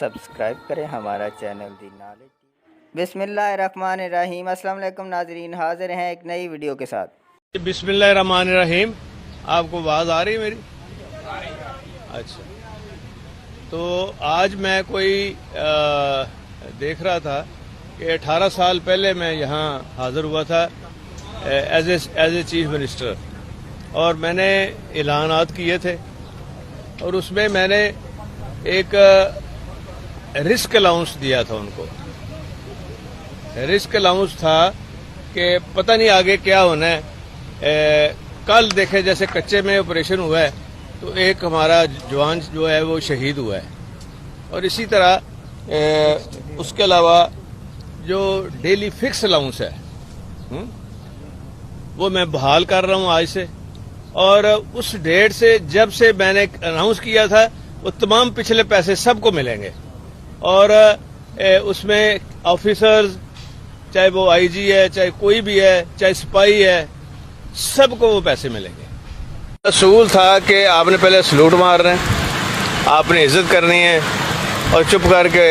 Subscribe کریں ہمارا channel the knowledge بسم اللہ الرحمن الرحیم۔ السلام علیکم ناظرین، حاضر ہیں ایک نئی ویڈیو کے ساتھ۔ بسم اللہ الرحمن الرحیم۔ آپ کو آواز آ رہی ہے میری؟ اچھا، تو آج میں کوئی دیکھ رہا تھا کہ 18 سال پہلے میں یہاں حاضر ہوا تھا ایز اے چیف منسٹر، اور میں نے اعلانات کیے تھے، اور اس میں نے ایک رسک الاؤنس دیا تھا ان کو۔ رسک الاؤنس تھا کہ پتہ نہیں آگے کیا ہونا ہے۔ کل دیکھے جیسے کچے میں آپریشن ہوا ہے تو ایک ہمارا جوان جو ہے وہ شہید ہوا ہے، اور اسی طرح اس کے علاوہ جو ڈیلی فکس الاؤنس ہے وہ میں بحال کر رہا ہوں آج سے، اور اس ڈیٹ سے جب سے میں نے اناؤنس کیا تھا وہ تمام پچھلے پیسے سب کو ملیں گے، اور اس میں آفیسرز چاہے وہ آئی جی ہے، چاہے کوئی بھی ہے، چاہے سپاہی ہے، سب کو وہ پیسے ملیں گے۔ اصول تھا کہ آپ نے پہلے سلوٹ مارنا ہے، آپ نے عزت کرنی ہے، اور چپ کر کے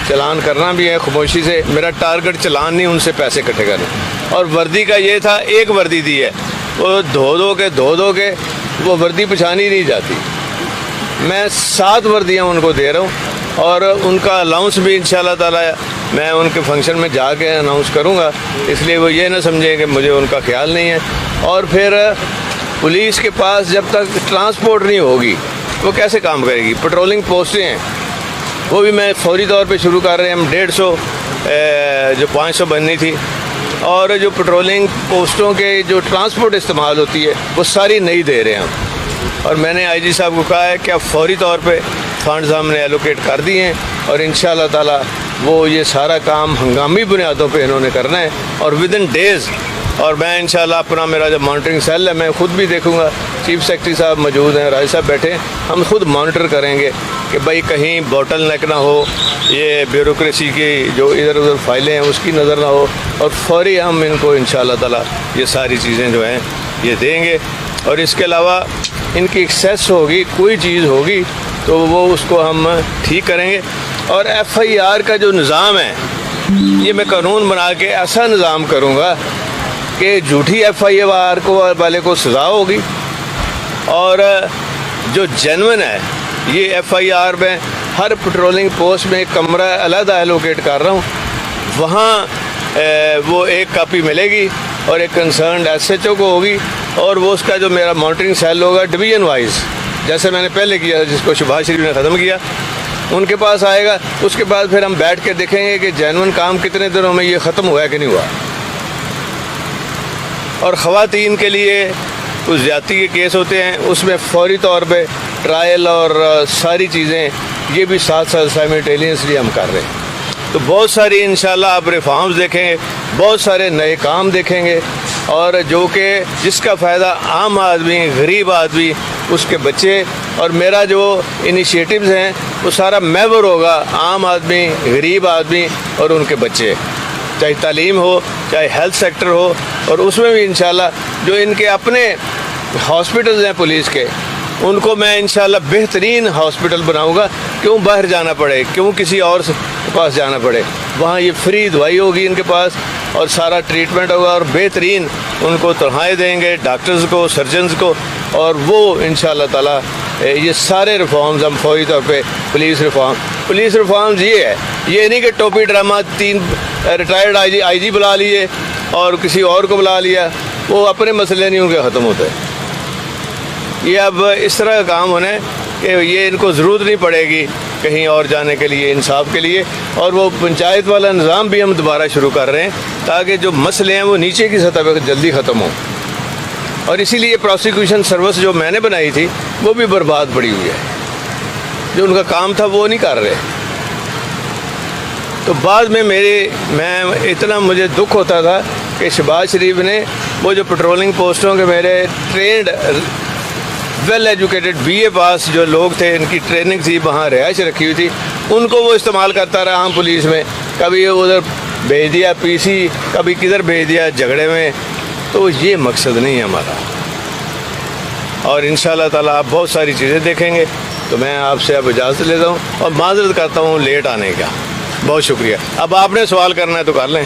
چلان کرنا بھی ہے خاموشی سے۔ میرا ٹارگٹ چلان نہیں، ان سے پیسے اکٹھے کرنے۔ اور وردی کا یہ تھا، ایک وردی دی ہے، وہ دھو کے وہ وردی پچھانی نہیں جاتی۔ میں 7 وردیاں ان کو دے رہا ہوں، اور ان کا الاؤنس بھی انشاءاللہ تعالی میں ان کے فنکشن میں جا کے اناؤنس کروں گا، اس لیے وہ یہ نہ سمجھیں کہ مجھے ان کا خیال نہیں ہے۔ اور پھر پولیس کے پاس جب تک ٹرانسپورٹ نہیں ہوگی وہ کیسے کام کرے گی؟ پٹرولنگ پوسٹیں ہیں، وہ بھی میں فوری طور پہ شروع کر رہے ہیں۔ ہم 150 جو 500 بننی تھی، اور جو پٹرولنگ پوسٹوں کے جو ٹرانسپورٹ استعمال ہوتی ہے وہ ساری نئی دے رہے ہیں ہم، اور میں نے آئی جی صاحب کو کہا ہے کہ اب فوری طور پہ فنڈز ہم نے ایلوکیٹ کر دیے ہیں، اور انشاءاللہ تعالی وہ یہ سارا کام ہنگامی بنیادوں پہ انہوں نے کرنا ہے، اور ودن ڈیز۔ اور میں انشاءاللہ اپنا میرا جو مانیٹرنگ سیل ہے میں خود بھی دیکھوں گا، چیف سیکرٹری صاحب موجود ہیں، راج صاحب بیٹھے ہیں، ہم خود مانیٹر کریں گے کہ بھائی کہیں بوٹل نیک نہ ہو، یہ بیوروکریسی کی جو ادھر ادھر فائلیں ہیں اس کی نظر نہ ہو، اور فوری ہم ان کو انشاءاللہ تعالی یہ ساری چیزیں جو ہیں یہ دیں گے۔ اور اس کے علاوہ ان کی ایکسیس ہوگی، کوئی چیز ہوگی تو وہ اس کو ہم ٹھیک کریں گے۔ اور ایف آئی آر کا جو نظام ہے یہ میں قانون بنا کے ایسا نظام کروں گا کہ جھوٹی ایف آئی آر والے کو سزا ہوگی، اور جو جینون ہے یہ ایف آئی آر میں ہر پٹرولنگ پوسٹ میں ایک کمرہ علیحدہ ایلوکیٹ کر رہا ہوں، وہاں وہ ایک کاپی ملے گی، اور ایک کنسرنڈ ایس ایچ او کو ہوگی، اور وہ اس کا جو میرا مانیٹرنگ سیل ہوگا ڈویژن وائز، جیسے میں نے پہلے کیا جس کو شباز شریف نے ختم کیا، ان کے پاس آئے گا۔ اس کے بعد پھر ہم بیٹھ کے دیکھیں گے کہ جینون کام کتنے دنوں میں یہ ختم ہوا ہے کہ نہیں ہوا۔ اور خواتین کے لیے کچھ زیادتی کے کیس ہوتے ہیں، اس میں فوری طور پہ ٹرائل اور ساری چیزیں یہ بھی ساتھ سائملٹینیسلی ہم کر رہے ہیں۔ تو بہت ساری انشاءاللہ آپ ریفارمز دیکھیں گے، بہت سارے نئے کام دیکھیں گے، اور جو کہ جس کا فائدہ عام آدمی، غریب آدمی، اس کے بچے، اور میرا جو انیشیٹوز ہیں وہ سارا محور ہوگا عام آدمی، غریب آدمی اور ان کے بچے، چاہے تعلیم ہو، چاہے ہیلتھ سیکٹر ہو۔ اور اس میں بھی انشاءاللہ جو ان کے اپنے ہاسپٹلز ہیں پولیس کے، ان کو میں انشاءاللہ بہترین ہاسپٹل بناؤں گا۔ کیوں باہر جانا پڑے، کیوں کسی اور کے پاس جانا پڑے، وہاں یہ فری دوائی ہوگی ان کے پاس، اور سارا ٹریٹمنٹ ہوگا، اور بہترین ان کو تنخواہیں دیں گے ڈاکٹرز کو، سرجنز کو، اور وہ انشاءاللہ تعالی یہ سارے ریفارمز ہم فوری طور پہ پولیس ریفارمز یہ ہے، یہ نہیں کہ ٹوپی ڈرامہ 3 ریٹائرڈ آئی جی بلا لیے اور کسی اور کو بلا لیا، وہ اپنے مسئلے نہیں ان کے ختم ہوتے۔ یہ اب اس طرح کا کام ہونا ہے کہ یہ ان کو ضرورت نہیں پڑے گی کہیں اور جانے کے لیے، انصاف کے لیے۔ اور وہ پنچایت والا نظام بھی ہم دوبارہ شروع کر رہے ہیں تاکہ جو مسئلے ہیں وہ نیچے کی سطح پہ جلدی ختم ہوں۔ اور اسی لیے پروسیکیوشن سروس جو میں نے بنائی تھی وہ بھی برباد پڑی ہوئی ہے، جو ان کا کام تھا وہ نہیں کر رہے۔ تو بعد میں اتنا مجھے دکھ ہوتا تھا کہ شباز شریف نے وہ جو پٹرولنگ پوسٹوں کے میرے ٹرینڈ ویل ایجوکیٹڈ بی اے پاس جو لوگ تھے، ان کی ٹریننگ تھی، وہاں رہائش رکھی ہوئی تھی، ان کو وہ استعمال کرتا رہا عام پولیس میں، کبھی ادھر بھیج دیا پی سی، کبھی کدھر بھیج دیا جھگڑے میں۔ تو یہ مقصد نہیں ہے ہمارا، اور انشاءاللہ تعالی آپ بہت ساری چیزیں دیکھیں گے۔ تو میں آپ سے اب اجازت لیتا ہوں اور معذرت کرتا ہوں لیٹ آنے کا. بہت شکریہ. اب آپ نے سوال کرنا ہے تو کر لیں.